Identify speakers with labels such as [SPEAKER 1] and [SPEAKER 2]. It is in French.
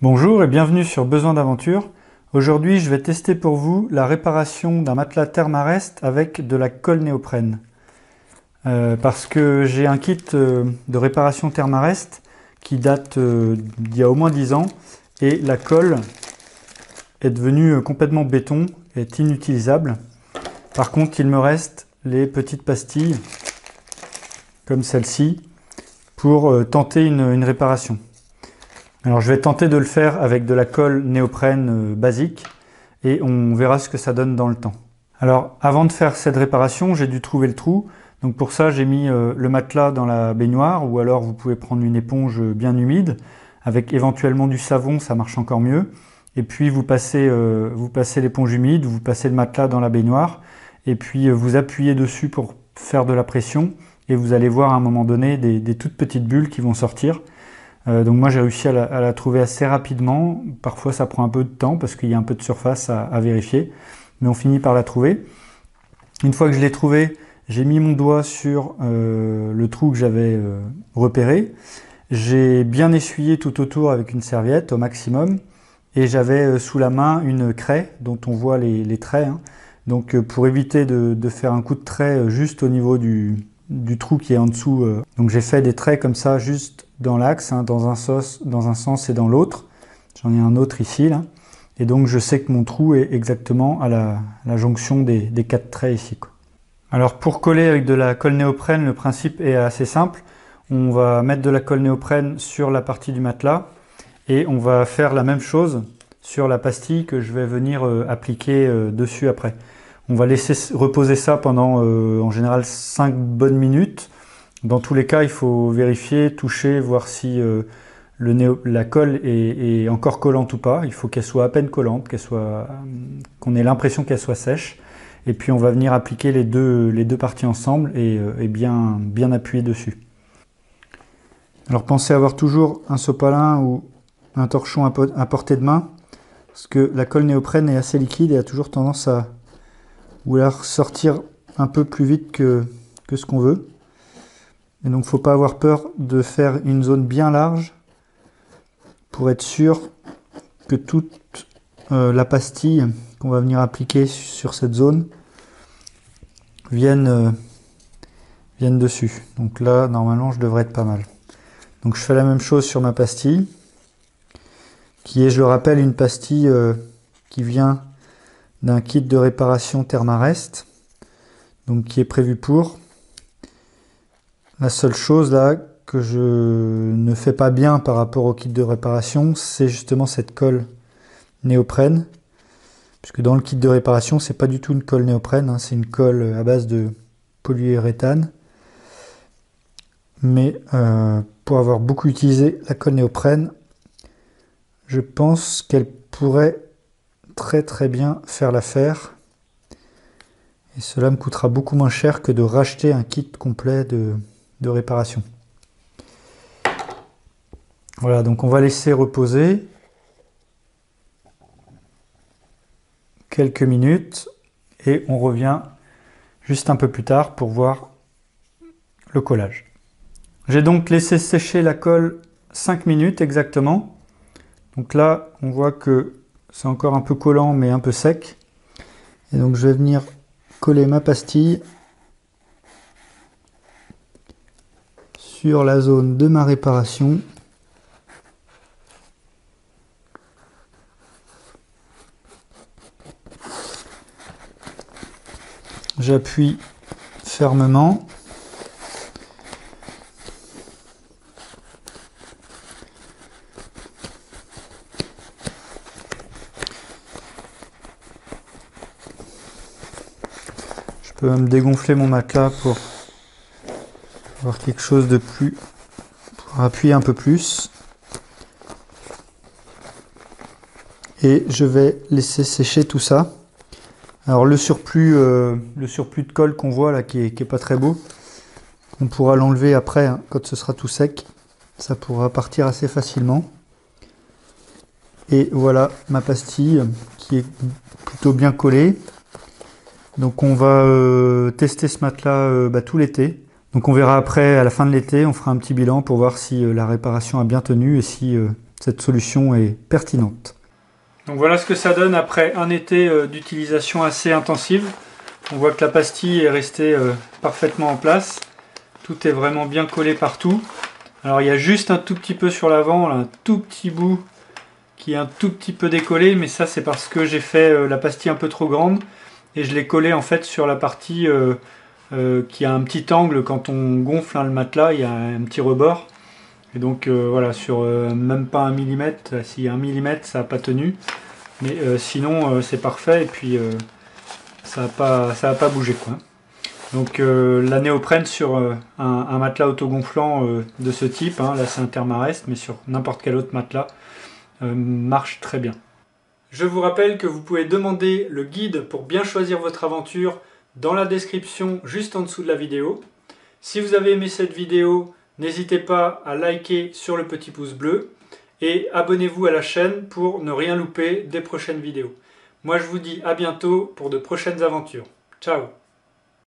[SPEAKER 1] Bonjour et bienvenue sur Besoin d'aventure. Aujourd'hui, je vais tester pour vous la réparation d'un matelas Thermarest avec de la colle néoprène. Parce que j'ai un kit de réparation Thermarest qui date d'il y a au moins 10 ans et la colle est devenue complètement béton, est inutilisable. Par contre, il me reste les petites pastilles comme celle-ci pour tenter une réparation. Alors je vais tenter de le faire avec de la colle néoprène basique et on verra ce que ça donne dans le temps. Alors avant de faire cette réparation, j'ai dû trouver le trou. Donc pour ça, j'ai mis le matelas dans la baignoire ou alors vous pouvez prendre une éponge bien humide avec éventuellement du savon, ça marche encore mieux. Et puis vous passez l'éponge humide, vous passez le matelas dans la baignoire et puis vous appuyez dessus pour faire de la pression et vous allez voir à un moment donné des toutes petites bulles qui vont sortir. Donc moi j'ai réussi à la trouver assez rapidement, parfois ça prend un peu de temps parce qu'il y a un peu de surface à vérifier, mais on finit par la trouver. Une fois que je l'ai trouvée, j'ai mis mon doigt sur le trou que j'avais repéré, j'ai bien essuyé tout autour avec une serviette au maximum, et j'avais sous la main une craie dont on voit les traits, hein. Donc pour éviter de faire un coup de trait juste au niveau du trou qui est en dessous, donc j'ai fait des traits comme ça juste dans l'axe, hein, dans un sens et dans l'autre. J'en ai un autre ici là, et donc je sais que mon trou est exactement à la jonction des 4 traits ici, quoi. Alors pour coller avec de la colle néoprène, le principe est assez simple. On va mettre de la colle néoprène sur la partie du matelas et on va faire la même chose sur la pastille que je vais venir appliquer dessus après. On va laisser reposer ça pendant en général 5 bonnes minutes. Dans tous les cas, il faut vérifier, toucher, voir si la colle est encore collante ou pas. Il faut qu'elle soit à peine collante, qu'on ait l'impression qu'elle soit sèche. Et puis on va venir appliquer les deux parties ensemble et bien appuyer dessus. Alors pensez à avoir toujours un sopalin ou un torchon à portée de main, parce que la colle néoprène est assez liquide et a toujours tendance à vouloir sortir un peu plus vite que ce qu'on veut. Et donc, il ne faut pas avoir peur de faire une zone bien large pour être sûr que toute la pastille qu'on va venir appliquer sur cette zone vienne dessus. Donc là, normalement, je devrais être pas mal. Donc, je fais la même chose sur ma pastille, qui est, je le rappelle, une pastille qui vient d'un kit de réparation Thermarest, donc qui est prévu pour. La seule chose là que je ne fais pas bien par rapport au kit de réparation, c'est justement cette colle néoprène, puisque dans le kit de réparation, c'est pas du tout une colle néoprène, hein, c'est une colle à base de polyuréthane. Mais pour avoir beaucoup utilisé la colle néoprène, je pense qu'elle pourrait très bien faire l'affaire. Et cela me coûtera beaucoup moins cher que de racheter un kit complet de réparation. Voilà, donc on va laisser reposer quelques minutes et on revient juste un peu plus tard pour voir le collage. J'ai donc laissé sécher la colle 5 minutes exactement. Donc là, on voit que c'est encore un peu collant mais un peu sec. Et donc je vais venir coller ma pastille sur la zone de ma réparation. J'appuie fermement. Je peux même dégonfler mon matelas pour avoir quelque chose de plus, pour appuyer un peu plus. Et je vais laisser sécher tout ça. Alors le surplus de colle qu'on voit là, qui est pas très beau, on pourra l'enlever après, hein, quand ce sera tout sec. Ça pourra partir assez facilement. Et voilà ma pastille qui est plutôt bien collée. Donc on va tester ce matelas tout l'été. Donc on verra après, à la fin de l'été, on fera un petit bilan pour voir si la réparation a bien tenu et si cette solution est pertinente. Donc voilà ce que ça donne après un été d'utilisation assez intensive. On voit que la pastille est restée parfaitement en place. Tout est vraiment bien collé partout. Alors il y a juste un tout petit peu sur l'avant, un tout petit bout qui est un tout petit peu décollé, mais ça c'est parce que j'ai fait la pastille un peu trop grande et je l'ai collé en fait sur la partie qui a un petit angle. Quand on gonfle le matelas, il y a un petit rebord. Et donc voilà, sur même pas 1 millimètre, si 1 millimètre ça n'a pas tenu, mais sinon c'est parfait et puis ça n'a pas bougé quoi. Donc la néoprène sur un matelas autogonflant de ce type, hein, là c'est un Thermarest, mais sur n'importe quel autre matelas, marche très bien. Je vous rappelle que vous pouvez demander le guide pour bien choisir votre aventure dans la description juste en dessous de la vidéo. Si vous avez aimé cette vidéo, n'hésitez pas à liker sur le petit pouce bleu et abonnez-vous à la chaîne pour ne rien louper des prochaines vidéos. Moi je vous dis à bientôt pour de prochaines aventures. Ciao!